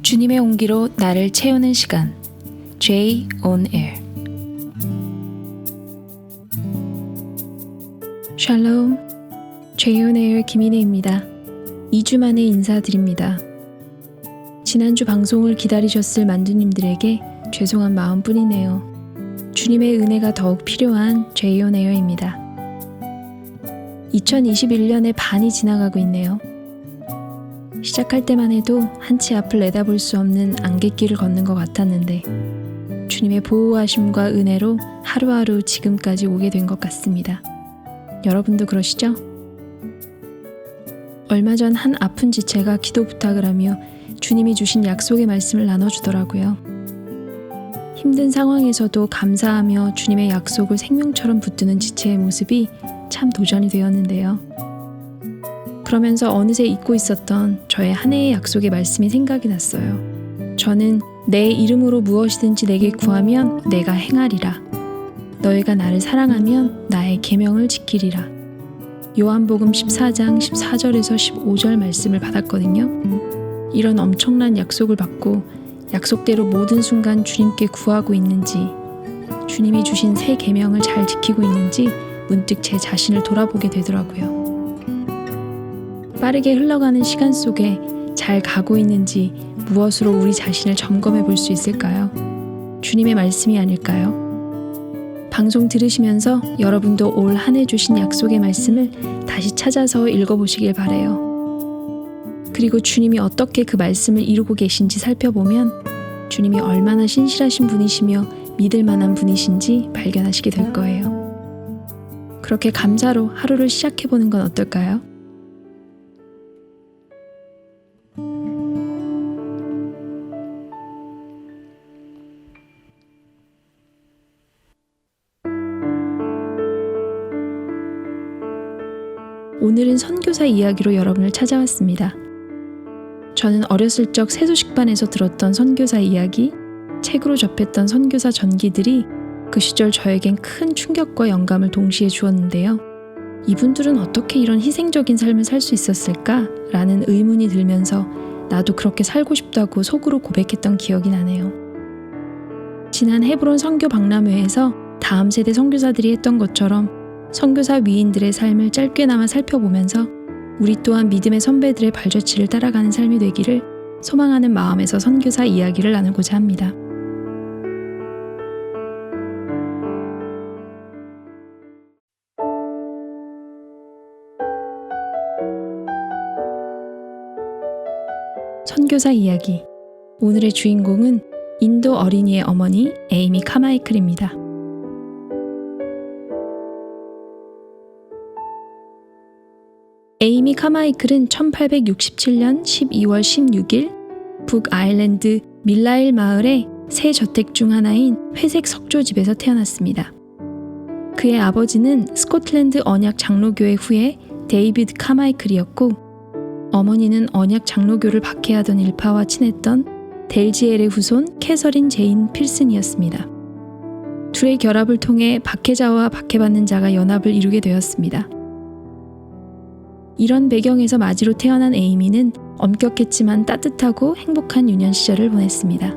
주님의 온기로 나를 채우는 시간 J on Air. 샬롬, J on Air 김인혜입니다. 2주 만에 인사드립니다. 지난주 방송을 기다리셨을 만두님들에게 죄송한 마음뿐이네요. 주님의 은혜가 더욱 필요한 J on Air입니다. 2021년의 반이 지나가고 있네요. 시작할 때만 해도 한치 앞을 내다볼 수 없는 안갯길을 걷는 것 같았는데 주님의 보호하심과 은혜로 하루하루 지금까지 오게 된 것 같습니다. 여러분도 그러시죠? 얼마 전 한 아픈 지체가 기도 부탁을 하며 주님이 주신 약속의 말씀을 나눠주더라고요. 힘든 상황에서도 감사하며 주님의 약속을 생명처럼 붙드는 지체의 모습이 참 도전이 되었는데요. 그러면서 어느새 잊고 있었던 저의 한 해의 약속의 말씀이 생각이 났어요. 저는 내 이름으로 무엇이든지 내게 구하면 내가 행하리라. 너희가 나를 사랑하면 나의 계명을 지키리라. 요한복음 14장 14절에서 15절 말씀을 받았거든요. 이런 엄청난 약속을 받고 약속대로 모든 순간 주님께 구하고 있는지, 주님이 주신 새 계명을 잘 지키고 있는지 문득 제 자신을 돌아보게 되더라고요. 빠르게 흘러가는 시간 속에 잘 가고 있는지 무엇으로 우리 자신을 점검해 볼 수 있을까요? 주님의 말씀이 아닐까요? 방송 들으시면서 여러분도 올 한 해 주신 약속의 말씀을 다시 찾아서 읽어보시길 바라요. 그리고 주님이 어떻게 그 말씀을 이루고 계신지 살펴보면 주님이 얼마나 신실하신 분이시며 믿을 만한 분이신지 발견하시게 될 거예요. 그렇게 감사로 하루를 시작해보는 건 어떨까요? 오늘은 선교사 이야기로 여러분을 찾아왔습니다. 저는 어렸을 적 세수식반에서 들었던 선교사 이야기, 책으로 접했던 선교사 전기들이 그 시절 저에겐 큰 충격과 영감을 동시에 주었는데요. 이분들은 어떻게 이런 희생적인 삶을 살 수 있었을까? 라는 의문이 들면서 나도 그렇게 살고 싶다고 속으로 고백했던 기억이 나네요. 지난 헤브론 선교 박람회에서 다음 세대 선교사들이 했던 것처럼 선교사 위인들의 삶을 짧게나마 살펴보면서 우리 또한 믿음의 선배들의 발자취를 따라가는 삶이 되기를 소망하는 마음에서 선교사 이야기를 나누고자 합니다. 선교사 이야기. 오늘의 주인공은 인도 어린이의 어머니 에이미 카마이클입니다. 에이미 카마이클은 1867년 12월 16일 북아일랜드 밀라일 마을의 세 저택 중 하나인 회색 석조집에서 태어났습니다. 그의 아버지는 스코틀랜드 언약 장로교회 후에 데이비드 카마이클이었고 어머니는 언약 장로교를 박해하던 일파와 친했던 델지엘의 후손 캐서린 제인 필슨이었습니다. 둘의 결합을 통해 박해자와 박해받는 자가 연합을 이루게 되었습니다. 이런 배경에서 마지로 태어난 에이미는 엄격했지만 따뜻하고 행복한 유년 시절을 보냈습니다.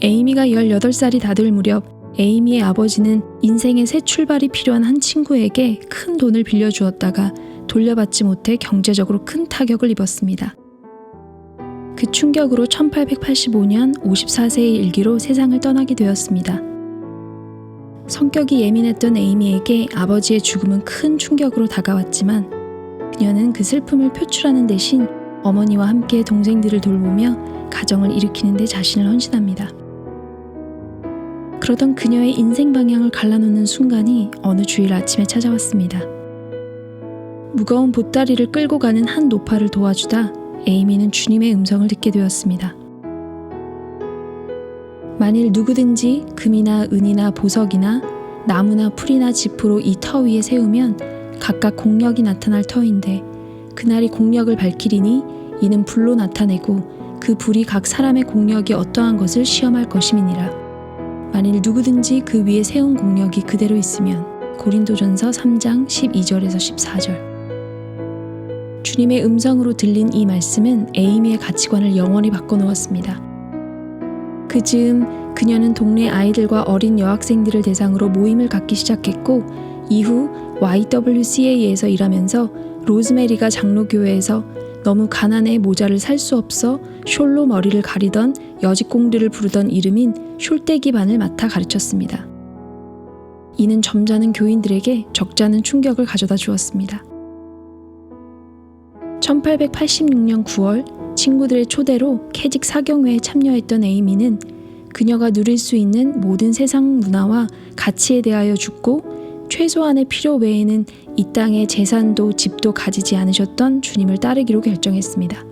에이미가 18살이 다 될 무렵 에이미의 아버지는 인생의 새 출발이 필요한 한 친구에게 큰 돈을 빌려주었다가 돌려받지 못해 경제적으로 큰 타격을 입었습니다. 그 충격으로 1885년 54세의 일기로 세상을 떠나게 되었습니다. 성격이 예민했던 에이미에게 아버지의 죽음은 큰 충격으로 다가왔지만 그녀는 그 슬픔을 표출하는 대신 어머니와 함께 동생들을 돌보며 가정을 일으키는 데 자신을 헌신합니다. 그러던 그녀의 인생 방향을 갈라놓는 순간이 어느 주일 아침에 찾아왔습니다. 무거운 보따리를 끌고 가는 한 노파를 도와주다 에이미는 주님의 음성을 듣게 되었습니다. 만일 누구든지 금이나 은이나 보석이나 나무나 풀이나 짚으로 이 터 위에 세우면 각각 공력이 나타날 터인데 그날이 공력을 밝히리니 이는 불로 나타내고 그 불이 각 사람의 공력이 어떠한 것을 시험할 것임이니라. 만일 누구든지 그 위에 세운 공력이 그대로 있으면 고린도전서 3장 12절에서 14절. 주님의 음성으로 들린 이 말씀은 에이미의 가치관을 영원히 바꿔놓았습니다. 그 즈음 그녀는 동네 아이들과 어린 여학생들을 대상으로 모임을 갖기 시작했고, 이후 YWCA에서 일하면서 로즈메리가 장로교회에서 너무 가난해 모자를 살 수 없어 숄로 머리를 가리던 여직공들을 부르던 이름인 숄떼기반을 맡아 가르쳤습니다. 이는 점잖은 교인들에게 적잖은 충격을 가져다 주었습니다. 1886년 9월 친구들의 초대로 캐직 사경회에 참여했던 에이미는 그녀가 누릴 수 있는 모든 세상 문화와 가치에 대하여 죽고 최소한의 필요 외에는 이 땅에 재산도 집도 가지지 않으셨던 주님을 따르기로 결정했습니다.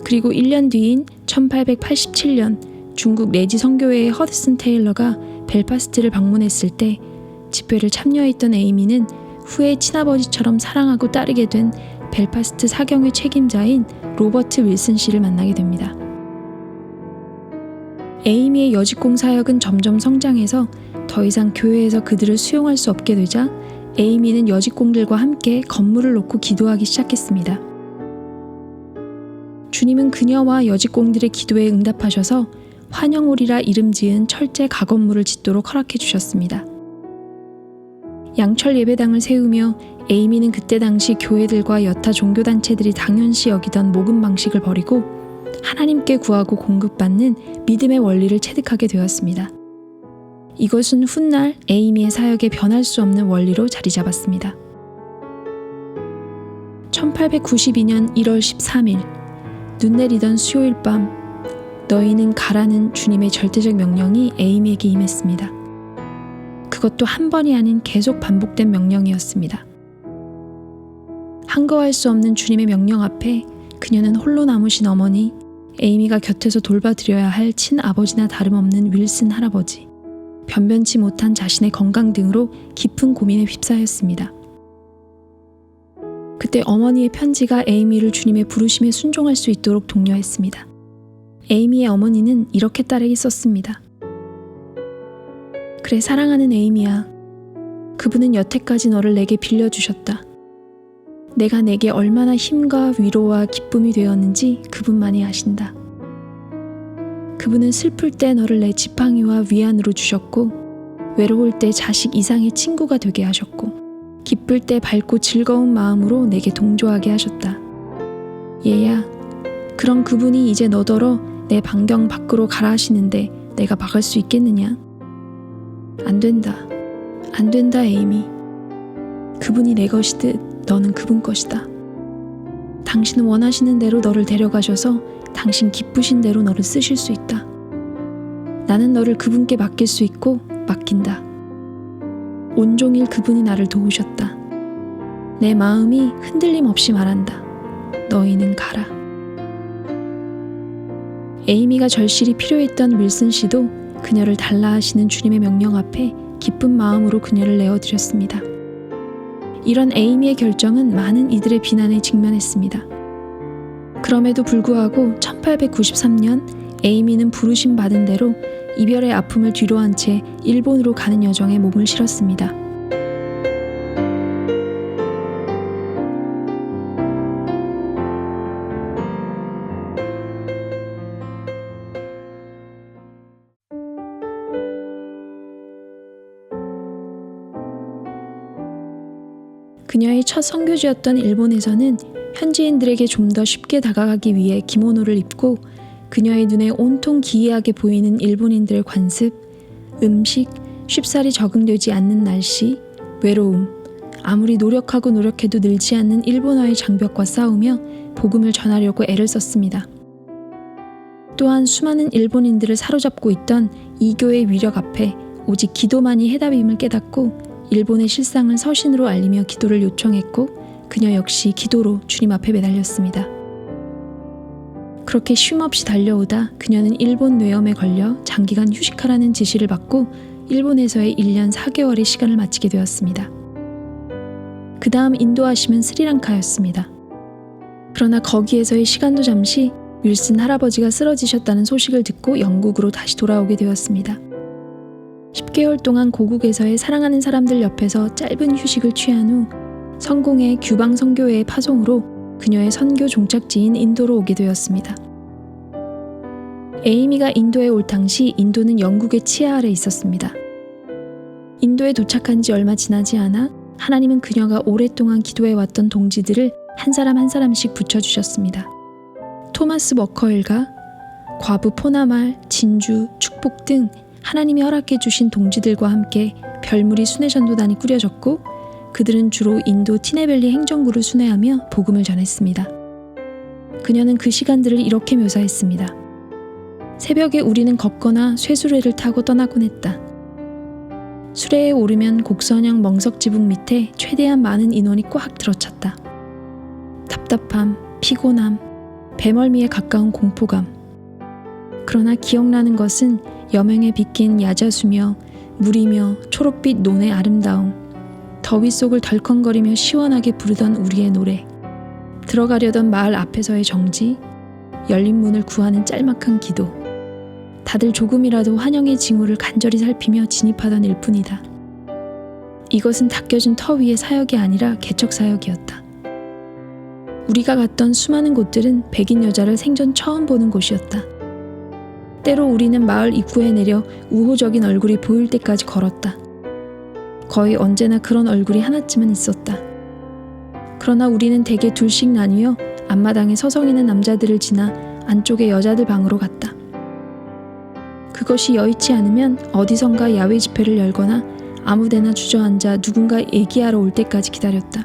그리고 1년 뒤인 1887년 중국 내지 선교회의 허드슨 테일러가 벨파스트를 방문했을 때 집회를 참여했던 에이미는 후에 친아버지처럼 사랑하고 따르게 된 벨파스트 사경회 책임자인 로버트 윌슨 씨를 만나게 됩니다. 에이미의 여직공 사역은 점점 성장해서 더 이상 교회에서 그들을 수용할 수 없게 되자 에이미는 여직공들과 함께 건물을 놓고 기도하기 시작했습니다. 주님은 그녀와 여직공들의 기도에 응답하셔서 환영홀이라 이름 지은 철제 가건물을 짓도록 허락해 주셨습니다. 양철 예배당을 세우며 에이미는 그때 당시 교회들과 여타 종교단체들이 당연시 여기던 모금 방식을 버리고 하나님께 구하고 공급받는 믿음의 원리를 체득하게 되었습니다. 이것은 훗날 에이미의 사역에 변할 수 없는 원리로 자리 잡았습니다. 1892년 1월 13일 눈 내리던 수요일 밤 너희는 가라는 주님의 절대적 명령이 에이미에게 임했습니다. 그것도 한 번이 아닌 계속 반복된 명령이었습니다. 한거할 수 없는 주님의 명령 앞에 그녀는 홀로 남으신 어머니, 에이미가 곁에서 돌봐드려야 할 친아버지나 다름없는 윌슨 할아버지, 변변치 못한 자신의 건강 등으로 깊은 고민에 휩싸였습니다. 그때 어머니의 편지가 에이미를 주님의 부르심에 순종할 수 있도록 독려했습니다. 에이미의 어머니는 이렇게 딸에게 썼습니다. 그래, 사랑하는 에이미야. 그분은 여태까지 너를 내게 빌려주셨다. 내가 내게 얼마나 힘과 위로와 기쁨이 되었는지 그분만이 아신다. 그분은 슬플 때 너를 내 지팡이와 위안으로 주셨고, 외로울 때 자식 이상의 친구가 되게 하셨고, 기쁠 때 밝고 즐거운 마음으로 내게 동조하게 하셨다. 얘야, 그런 그분이 이제 너더러 내 반경 밖으로 가라 하시는데 내가 막을 수 있겠느냐? 안 된다. 안 된다, 에이미. 그분이 내 것이듯 너는 그분 것이다. 당신은 원하시는 대로 너를 데려가셔서 당신 기쁘신 대로 너를 쓰실 수 있다. 나는 너를 그분께 맡길 수 있고 맡긴다. 온종일 그분이 나를 도우셨다. 내 마음이 흔들림 없이 말한다. 너희는 가라. 에이미가 절실히 필요했던 윌슨 씨도 그녀를 달라 하시는 주님의 명령 앞에 기쁜 마음으로 그녀를 내어드렸습니다. 이런 에이미의 결정은 많은 이들의 비난에 직면했습니다. 그럼에도 불구하고 1893년 에이미는 부르심 받은 대로 이별의 아픔을 뒤로한 채 일본으로 가는 여정에 몸을 실었습니다. 그녀의 첫 선교지였던 일본에서는 현지인들에게 좀 더 쉽게 다가가기 위해 기모노를 입고 그녀의 눈에 온통 기이하게 보이는 일본인들의 관습, 음식, 쉽사리 적응되지 않는 날씨, 외로움, 아무리 노력하고 노력해도 늘지 않는 일본어의 장벽과 싸우며 복음을 전하려고 애를 썼습니다. 또한 수많은 일본인들을 사로잡고 있던 이교의 위력 앞에 오직 기도만이 해답임을 깨닫고 일본의 실상을 서신으로 알리며 기도를 요청했고 그녀 역시 기도로 주님 앞에 매달렸습니다. 그렇게 쉼없이 달려오다 그녀는 일본 뇌염에 걸려 장기간 휴식하라는 지시를 받고 일본에서의 1년 4개월의 시간을 마치게 되었습니다. 그 다음 인도하시면 스리랑카였습니다. 그러나 거기에서의 시간도 잠시 윌슨 할아버지가 쓰러지셨다는 소식을 듣고 영국으로 다시 돌아오게 되었습니다. 10개월 동안 고국에서의 사랑하는 사람들 옆에서 짧은 휴식을 취한 후 성공의 규방 선교회의 파송으로 그녀의 선교 종착지인 인도로 오게 되었습니다. 에이미가 인도에 올 당시 인도는 영국의 치하 아래 있었습니다. 인도에 도착한 지 얼마 지나지 않아 하나님은 그녀가 오랫동안 기도해왔던 동지들을 한 사람 한 사람씩 붙여주셨습니다. 토마스 워커 일가, 과부 포나말, 진주, 축복 등 하나님이 허락해 주신 동지들과 함께 별무리 순회전도단이 꾸려졌고 그들은 주로 인도 티네벨리 행정구를 순회하며 복음을 전했습니다. 그녀는 그 시간들을 이렇게 묘사했습니다. 새벽에 우리는 걷거나 쇠수레를 타고 떠나곤 했다. 수레에 오르면 곡선형 멍석 지붕 밑에 최대한 많은 인원이 꽉 들어찼다. 답답함, 피곤함, 배멀미에 가까운 공포감. 그러나 기억나는 것은 여명에 빗긴 야자수며 물이며 초록빛 논의 아름다움, 더위 속을 덜컹거리며 시원하게 부르던 우리의 노래, 들어가려던 마을 앞에서의 정지, 열린 문을 구하는 짤막한 기도, 다들 조금이라도 환영의 징후를 간절히 살피며 진입하던 일뿐이다. 이것은 닦여진 터 위의 사역이 아니라 개척 사역이었다. 우리가 갔던 수많은 곳들은 백인 여자를 생전 처음 보는 곳이었다. 때로 우리는 마을 입구에 내려 우호적인 얼굴이 보일 때까지 걸었다. 거의 언제나 그런 얼굴이 하나쯤은 있었다. 그러나 우리는 대개 둘씩 나뉘어 앞마당에 서성이는 남자들을 지나 안쪽의 여자들 방으로 갔다. 그것이 여의치 않으면 어디선가 야외 집회를 열거나 아무데나 주저앉아 누군가 얘기하러 올 때까지 기다렸다.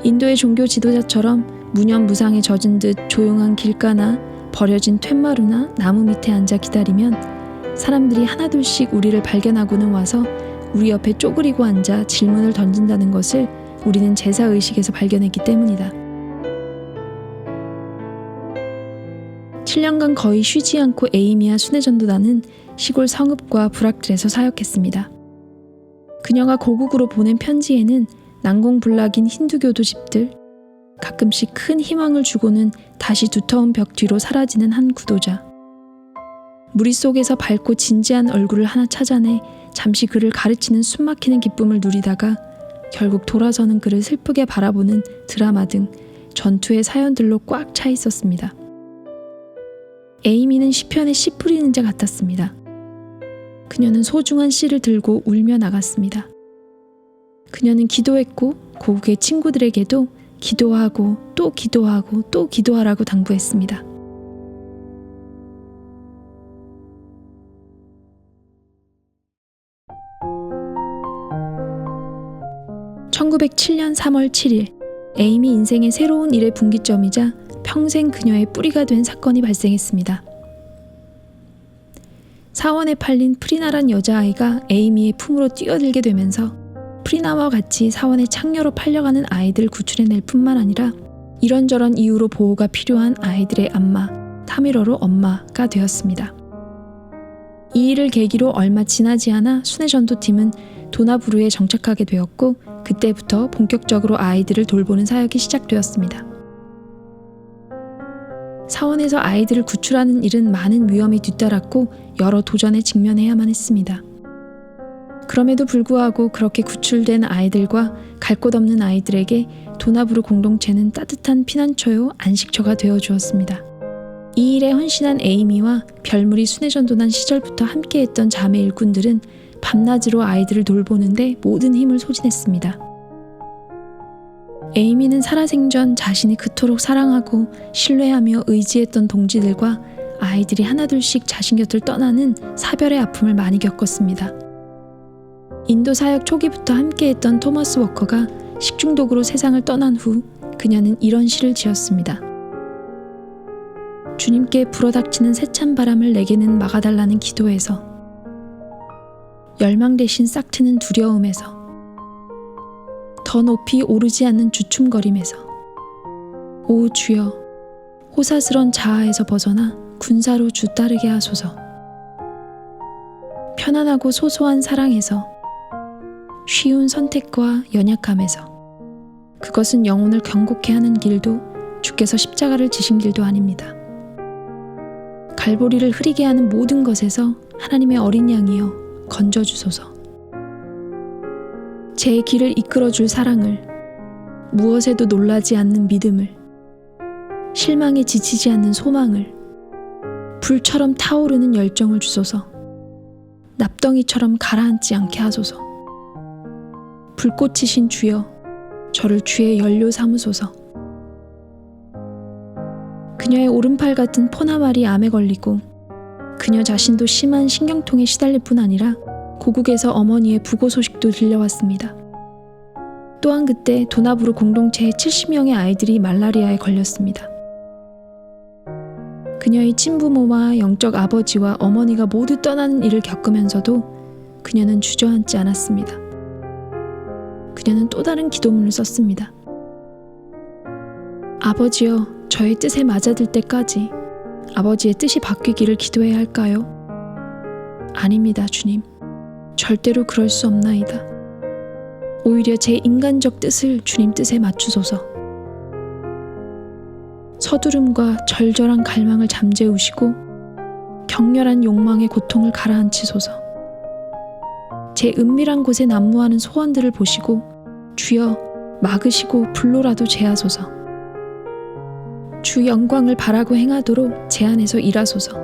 인도의 종교 지도자처럼 무념무상에 젖은 듯 조용한 길가나 버려진 툇마루나 나무 밑에 앉아 기다리면 사람들이 하나둘씩 우리를 발견하고는 와서 우리 옆에 쪼그리고 앉아 질문을 던진다는 것을 우리는 제사의식에서 발견했기 때문이다. 7년간 거의 쉬지 않고 에이미와 순회전도단은 시골 성읍과 부락들에서 사역했습니다. 그녀가 고국으로 보낸 편지에는 난공불락인 힌두교도 집들, 가끔씩 큰 희망을 주고는 다시 두터운 벽 뒤로 사라지는 한 구도자, 무리 속에서 밝고 진지한 얼굴을 하나 찾아내 잠시 그를 가르치는 숨막히는 기쁨을 누리다가 결국 돌아서는 그를 슬프게 바라보는 드라마 등 전투의 사연들로 꽉 차 있었습니다. 에이미는 시편에 씨 뿌리는 자 같았습니다. 그녀는 소중한 씨를 들고 울며 나갔습니다. 그녀는 기도했고 고국의 친구들에게도 기도하고 또 기도하고 또 기도하라고 당부했습니다. (1907년 3월 7일) 에이미 인생의 새로운 일의 분기점이자 평생 그녀의 뿌리가 된 사건이 발생했습니다. 사원에 팔린 프리나란 여자아이가 에이미의 품으로 뛰어들게 되면서 프리나와 같이 사원의 창녀로 팔려가는 아이들을 구출해낼 뿐만 아니라 이런저런 이유로 보호가 필요한 아이들의 안마, 타밀어로 엄마가 되었습니다. 이 일을 계기로 얼마 지나지 않아 순회전도팀은 도나부루에 정착하게 되었고 그때부터 본격적으로 아이들을 돌보는 사역이 시작되었습니다. 사원에서 아이들을 구출하는 일은 많은 위험이 뒤따랐고 여러 도전에 직면해야만 했습니다. 그럼에도 불구하고 그렇게 구출된 아이들과 갈 곳 없는 아이들에게 도나부루 공동체는 따뜻한 피난처요 안식처가 되어주었습니다. 이 일에 헌신한 에이미와 별무리 순회전도단 시절부터 함께했던 자매 일꾼들은 밤낮으로 아이들을 돌보는데 모든 힘을 소진했습니다. 에이미는 살아생전 자신이 그토록 사랑하고 신뢰하며 의지했던 동지들과 아이들이 하나둘씩 자신 곁을 떠나는 사별의 아픔을 많이 겪었습니다. 인도 사역 초기부터 함께했던 토머스 워커가 식중독으로 세상을 떠난 후 그녀는 이런 시를 지었습니다. 주님께 불어닥치는 세찬 바람을 내게는 막아달라는 기도에서, 열망 대신 싹트는 두려움에서, 더 높이 오르지 않는 주춤거림에서, 오 주여 호사스런 자아에서 벗어나 군사로 주 따르게 하소서. 편안하고 소소한 사랑에서, 쉬운 선택과 연약함에서, 그것은 영혼을 경고케 하는 길도 주께서 십자가를 지신 길도 아닙니다. 갈보리를 흐리게 하는 모든 것에서 하나님의 어린 양이여 건져주소서. 제 길을 이끌어줄 사랑을, 무엇에도 놀라지 않는 믿음을, 실망에 지치지 않는 소망을, 불처럼 타오르는 열정을 주소서. 납덩이처럼 가라앉지 않게 하소서. 불꽃이신 주여, 저를 주의 연료 삼으소서. 그녀의 오른팔 같은 포나말이 암에 걸리고 그녀 자신도 심한 신경통에 시달릴 뿐 아니라 고국에서 어머니의 부고 소식도 들려왔습니다. 또한 그때 도나브루 공동체의 70명의 아이들이 말라리아에 걸렸습니다. 그녀의 친부모와 영적 아버지와 어머니가 모두 떠나는 일을 겪으면서도 그녀는 주저앉지 않았습니다. 그녀는 또 다른 기도문을 썼습니다. 아버지여, 저의 뜻에 맞아들 때까지 아버지의 뜻이 바뀌기를 기도해야 할까요? 아닙니다, 주님. 절대로 그럴 수 없나이다. 오히려 제 인간적 뜻을 주님 뜻에 맞추소서. 서두름과 절절한 갈망을 잠재우시고 격렬한 욕망의 고통을 가라앉히소서. 제 은밀한 곳에 난무하는 소원들을 보시고 주여 막으시고 불로라도 제하소서. 주 영광을 바라고 행하도록 제 안에서 일하소서.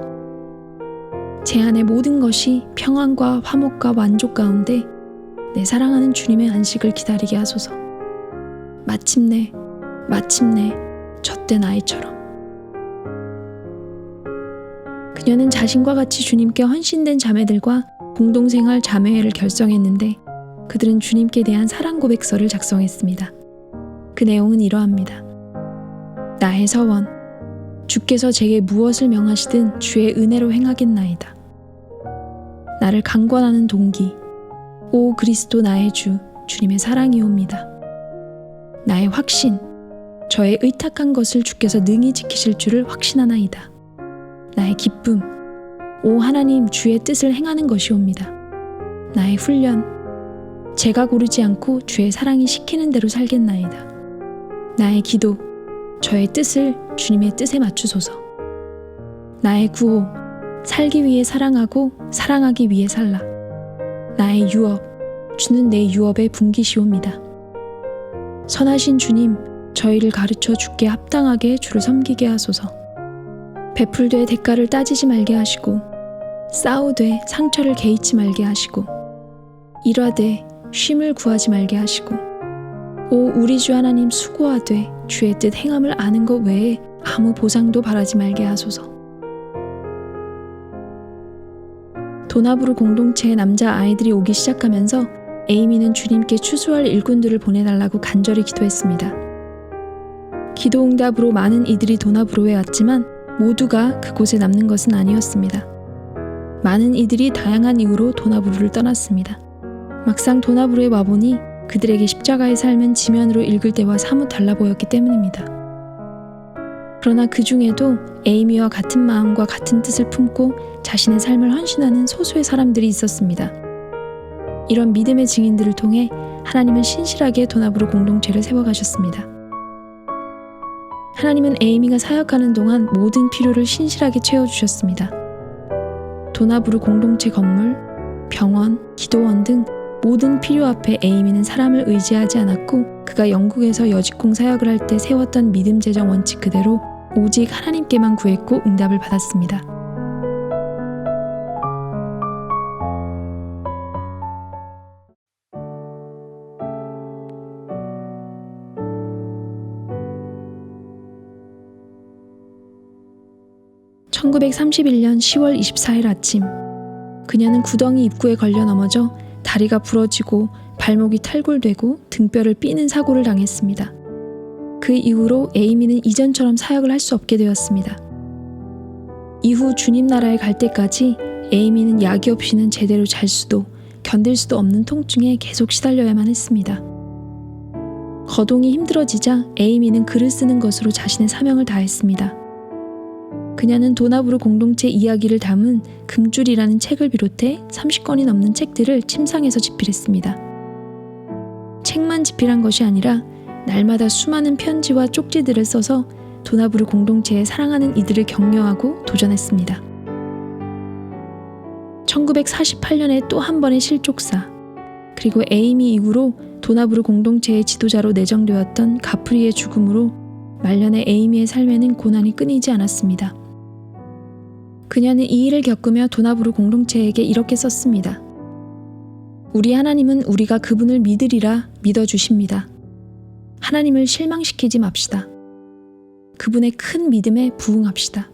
제 안의 모든 것이 평안과 화목과 만족 가운데 내 사랑하는 주님의 안식을 기다리게 하소서. 마침내 젖된 아이처럼. 그녀는 자신과 같이 주님께 헌신된 자매들과 공동생활 자매회를 결성했는데 그들은 주님께 대한 사랑 고백서를 작성했습니다. 그 내용은 이러합니다. 나의 서원, 주께서 제게 무엇을 명하시든 주의 은혜로 행하겠나이다. 나를 강권하는 동기, 오 그리스도 나의 주, 주님의 사랑이옵니다. 나의 확신, 저의 의탁한 것을 주께서 능히 지키실 줄을 확신하나이다. 나의 기쁨, 오 하나님 주의 뜻을 행하는 것이옵니다. 나의 훈련, 제가 고르지 않고 주의 사랑이 시키는 대로 살겠나이다. 나의 기도, 저의 뜻을 주님의 뜻에 맞추소서. 나의 구호, 살기 위해 사랑하고 사랑하기 위해 살라. 나의 유업, 주는 내 유업의 분기시옵니다. 선하신 주님, 저희를 가르쳐 주께 합당하게 주를 섬기게 하소서. 베풀되 대가를 따지지 말게 하시고 싸우되 상처를 개의치 말게 하시고 일하되 쉼을 구하지 말게 하시고 오 우리 주 하나님 수고하되 주의 뜻 행함을 아는 것 외에 아무 보상도 바라지 말게 하소서. 도나브루 공동체의 남자 아이들이 오기 시작하면서 에이미는 주님께 추수할 일꾼들을 보내달라고 간절히 기도했습니다. 기도 응답으로 많은 이들이 도나브루에 왔지만 모두가 그곳에 남는 것은 아니었습니다. 많은 이들이 다양한 이유로 도나브루를 떠났습니다. 막상 도나브루에 와보니 그들에게 십자가의 삶은 지면으로 읽을 때와 사뭇 달라 보였기 때문입니다. 그러나 그 중에도 에이미와 같은 마음과 같은 뜻을 품고 자신의 삶을 헌신하는 소수의 사람들이 있었습니다. 이런 믿음의 증인들을 통해 하나님은 신실하게 도나브루 공동체를 세워가셨습니다. 하나님은 에이미가 사역하는 동안 모든 필요를 신실하게 채워주셨습니다. 도나브루 공동체 건물, 병원, 기도원 등 모든 필요 앞에 에이미는 사람을 의지하지 않았고 그가 영국에서 여직공 사역을 할 때 세웠던 믿음 재정 원칙 그대로 오직 하나님께만 구했고 응답을 받았습니다. (1931년 10월 24일) 아침 그녀는 구덩이 입구에 걸려 넘어져 다리가 부러지고 발목이 탈골되고 등뼈를 삐는 사고를 당했습니다. 그 이후로 에이미는 이전처럼 사역을 할 수 없게 되었습니다. 이후 주님 나라에 갈 때까지 에이미는 약이 없이는 제대로 잘 수도 견딜 수도 없는 통증에 계속 시달려야만 했습니다. 거동이 힘들어지자 에이미는 글을 쓰는 것으로 자신의 사명을 다했습니다. 그녀는 도나브루 공동체 이야기를 담은 금줄이라는 책을 비롯해 30권이 넘는 책들을 침상에서 집필했습니다. 책만 집필한 것이 아니라 날마다 수많은 편지와 쪽지들을 써서 도나브루 공동체에 사랑하는 이들을 격려하고 도전했습니다. 1948년에 또 한 번의 실족사, 그리고 에이미 이후로 도나브루 공동체의 지도자로 내정되었던 가프리의 죽음으로 말년에 에이미의 삶에는 고난이 끊이지 않았습니다. 그녀는 이 일을 겪으며 도나브루 공동체에게 이렇게 썼습니다. 우리 하나님은 우리가 그분을 믿으리라 믿어주십니다. 하나님을 실망시키지 맙시다. 그분의 큰 믿음에 부응합시다.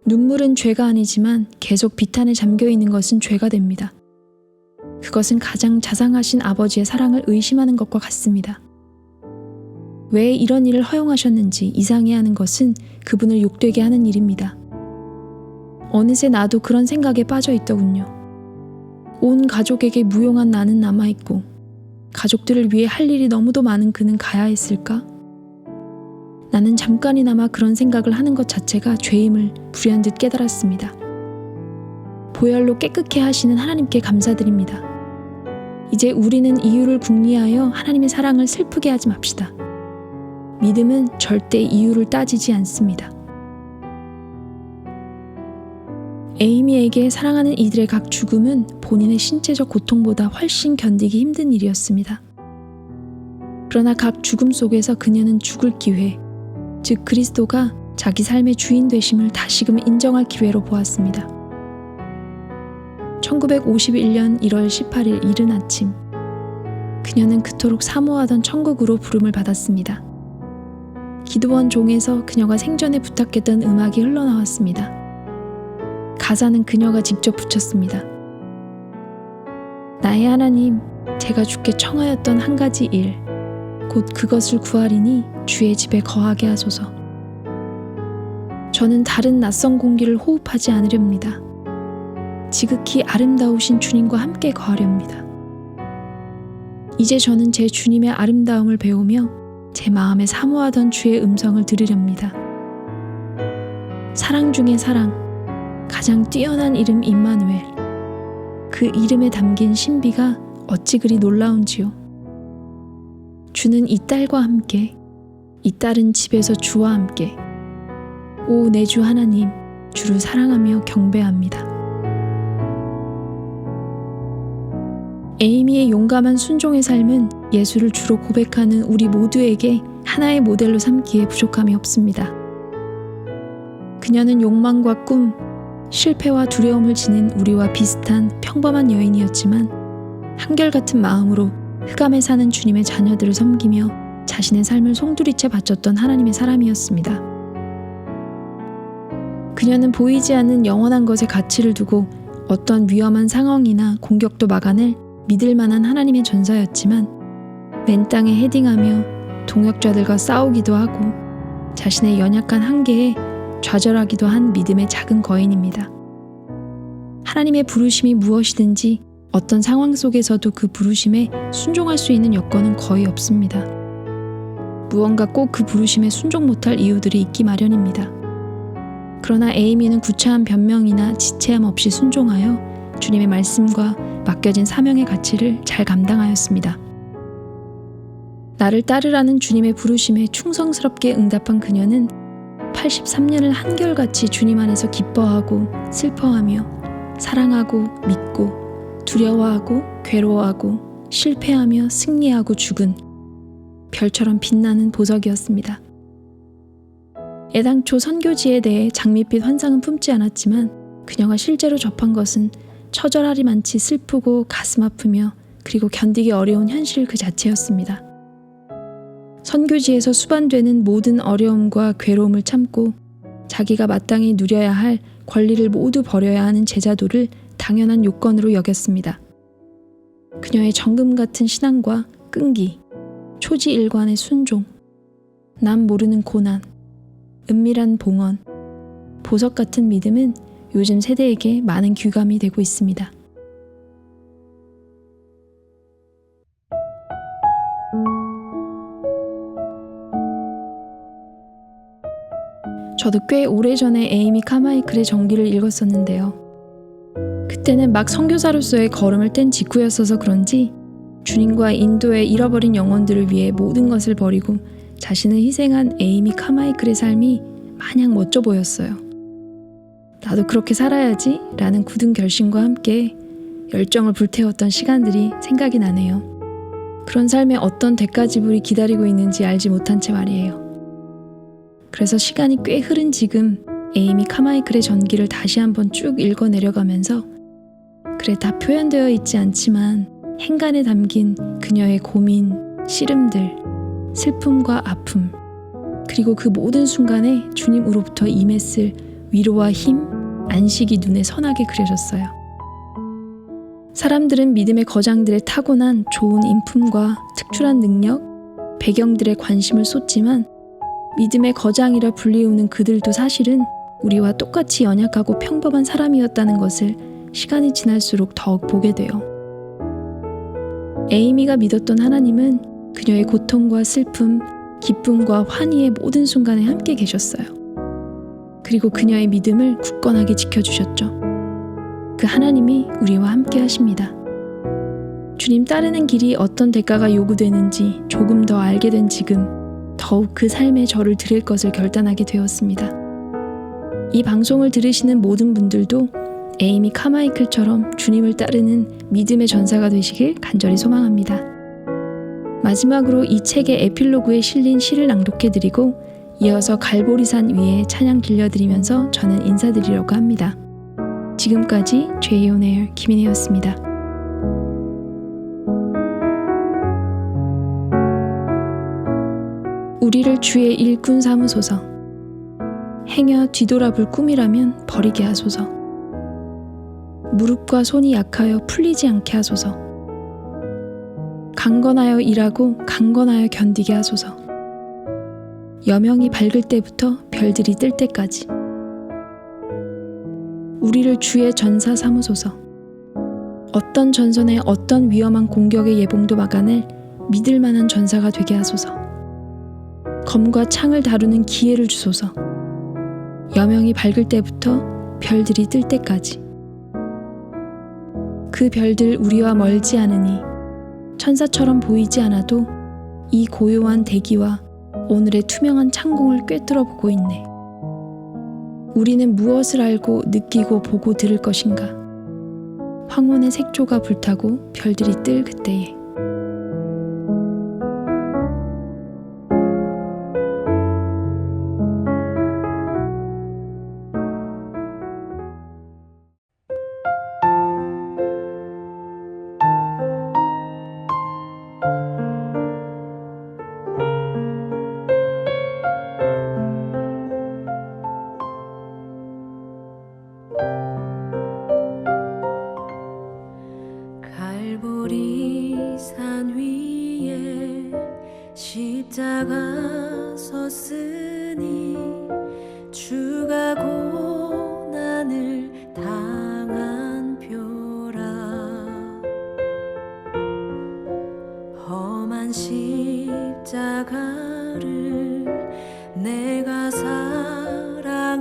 눈물은 죄가 아니지만 계속 비탄에 잠겨있는 것은 죄가 됩니다. 그것은 가장 자상하신 아버지의 사랑을 의심하는 것과 같습니다. 왜 이런 일을 허용하셨는지 이상해하는 것은 그분을 욕되게 하는 일입니다. 어느새 나도 그런 생각에 빠져 있더군요. 온 가족에게 무용한 나는 남아있고 가족들을 위해 할 일이 너무도 많은 그는 가야 했을까? 나는 잠깐이나마 그런 생각을 하는 것 자체가 죄임을 불현듯 깨달았습니다. 보혈로 깨끗게 하시는 하나님께 감사드립니다. 이제 우리는 이유를 궁리하여 하나님의 사랑을 슬프게 하지 맙시다. 믿음은 절대 이유를 따지지 않습니다. 에이미에게 사랑하는 이들의 각 죽음은 본인의 신체적 고통보다 훨씬 견디기 힘든 일이었습니다. 그러나 각 죽음 속에서 그녀는 죽을 기회, 즉 그리스도가 자기 삶의 주인 되심을 다시금 인정할 기회로 보았습니다. 1951년 1월 18일 이른 아침, 그녀는 그토록 사모하던 천국으로 부름을 받았습니다. 기도원 종에서 그녀가 생전에 부탁했던 음악이 흘러나왔습니다. 가사는 그녀가 직접 붙였습니다. 나의 하나님, 제가 주께 청하였던 한 가지 일, 곧 그것을 구하리니 주의 집에 거하게 하소서. 저는 다른 낯선 공기를 호흡하지 않으렵니다. 지극히 아름다우신 주님과 함께 거하렵니다. 이제 저는 제 주님의 아름다움을 배우며 제 마음에 사모하던 주의 음성을 들으렵니다. 사랑 중의 사랑, 가장 뛰어난 이름 임마누엘, 그 이름에 담긴 신비가 어찌 그리 놀라운지요. 주는 이 딸과 함께, 이 딸은 집에서 주와 함께. 오 내 주 하나님, 주를 사랑하며 경배합니다. 에이미의 용감한 순종의 삶은 예수를 주로 고백하는 우리 모두에게 하나의 모델로 삼기에 부족함이 없습니다. 그녀는 욕망과 꿈, 실패와 두려움을 지닌 우리와 비슷한 평범한 여인이었지만 한결같은 마음으로 흑암에 사는 주님의 자녀들을 섬기며 자신의 삶을 송두리째 바쳤던 하나님의 사람이었습니다. 그녀는 보이지 않는 영원한 것에 가치를 두고 어떤 위험한 상황이나 공격도 막아낼 믿을 만한 하나님의 전사였지만 맨 땅에 헤딩하며 동역자들과 싸우기도 하고 자신의 연약한 한계에 좌절하기도 한 믿음의 작은 거인입니다. 하나님의 부르심이 무엇이든지 어떤 상황 속에서도 그 부르심에 순종할 수 있는 여건은 거의 없습니다. 무언가 꼭 그 부르심에 순종 못할 이유들이 있기 마련입니다. 그러나 에이미는 구차한 변명이나 지체함 없이 순종하여 주님의 말씀과 맡겨진 사명의 가치를 잘 감당하였습니다. 나를 따르라는 주님의 부르심에 충성스럽게 응답한 그녀는 83년을 한결같이 주님 안에서 기뻐하고 슬퍼하며 사랑하고 믿고 두려워하고 괴로워하고 실패하며 승리하고 죽은 별처럼 빛나는 보석이었습니다. 애당초 선교지에 대해 장밋빛 환상은 품지 않았지만 그녀가 실제로 접한 것은 처절하리만치 슬프고 가슴 아프며 그리고 견디기 어려운 현실 그 자체였습니다. 선교지에서 수반되는 모든 어려움과 괴로움을 참고 자기가 마땅히 누려야 할 권리를 모두 버려야 하는 제자도를 당연한 요건으로 여겼습니다. 그녀의 정금 같은 신앙과 끈기, 초지일관의 순종, 남 모르는 고난, 은밀한 봉헌, 보석 같은 믿음은 요즘 세대에게 많은 귀감이 되고 있습니다. 저도 꽤 오래전에 에이미 카마이클의 전기를 읽었었는데요. 그때는 막 선교사로서의 걸음을 뗀 직후였어서 그런지 주님과 인도의 잃어버린 영혼들을 위해 모든 것을 버리고 자신을 희생한 에이미 카마이클의 삶이 마냥 멋져 보였어요. 나도 그렇게 살아야지 라는 굳은 결심과 함께 열정을 불태웠던 시간들이 생각이 나네요. 그런 삶에 어떤 대가 지불이 기다리고 있는지 알지 못한 채 말이에요. 그래서 시간이 꽤 흐른 지금 에이미 카마이클의 전기를 다시 한번 쭉 읽어 내려가면서 그래, 다 표현되어 있지 않지만 행간에 담긴 그녀의 고민, 씨름들, 슬픔과 아픔, 그리고 그 모든 순간에 주님으로부터 임했을 위로와 힘, 안식이 눈에 선하게 그려졌어요. 사람들은 믿음의 거장들의 타고난 좋은 인품과 특출한 능력, 배경들에 관심을 쏟지만 믿음의 거장이라 불리우는 그들도 사실은 우리와 똑같이 연약하고 평범한 사람이었다는 것을 시간이 지날수록 더욱 보게 돼요. 에이미가 믿었던 하나님은 그녀의 고통과 슬픔, 기쁨과 환희의 모든 순간에 함께 계셨어요. 그리고 그녀의 믿음을 굳건하게 지켜주셨죠. 그 하나님이 우리와 함께 하십니다. 주님 따르는 길이 어떤 대가가 요구되는지 조금 더 알게 된 지금 더욱 그 삶에 저를 드릴 것을 결단하게 되었습니다. 이 방송을 들으시는 모든 분들도 에이미 카마이클처럼 주님을 따르는 믿음의 전사가 되시길 간절히 소망합니다. 마지막으로 이 책의 에필로그에 실린 시를 낭독해드리고 이어서 갈보리산 위에 찬양 들려드리면서 저는 인사드리려고 합니다. 지금까지 J.O.N.A.R. 김인혜였습니다. 우리를 주의 일꾼 삼으소서. 행여 뒤돌아볼 꿈이라면 버리게 하소서. 무릎과 손이 약하여 풀리지 않게 하소서. 강건하여 일하고 강건하여 견디게 하소서. 여명이 밝을 때부터 별들이 뜰 때까지. 우리를 주의 전사 삼으소서. 어떤 전선의 어떤 위험한 공격의 예봉도 막아낼 믿을 만한 전사가 되게 하소서. 검과 창을 다루는 기회를 주소서. 여명이 밝을 때부터 별들이 뜰 때까지. 그 별들 우리와 멀지 않으니 천사처럼 보이지 않아도 이 고요한 대기와 오늘의 투명한 창공을 꿰뚫어 보고 있네. 우리는 무엇을 알고 느끼고 보고 들을 것인가? 황혼의 색조가 불타고 별들이 뜰 그때에. 갈보리산 위에 십자가 섰으니 주가 고난을 당한 표라. 험한 십자가를 내가 사랑함은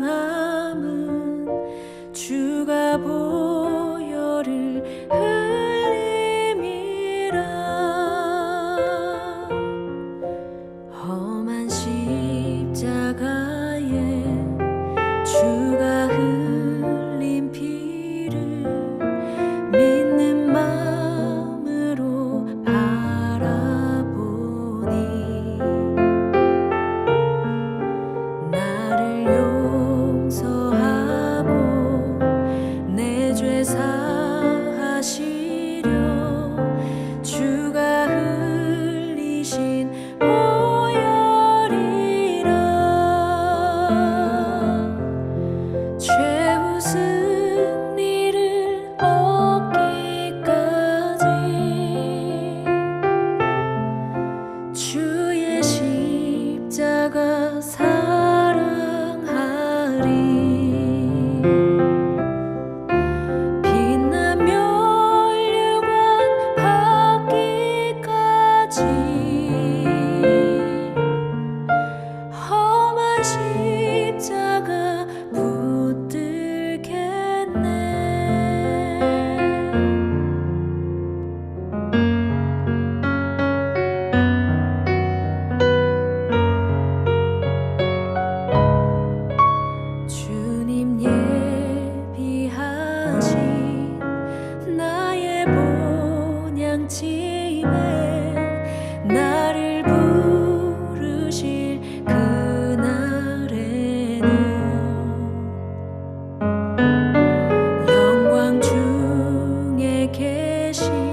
주가 보혈을 흘림이라. 험한 십자가에 주가 흘린 피를 믿는 마음으로 바라보니 대신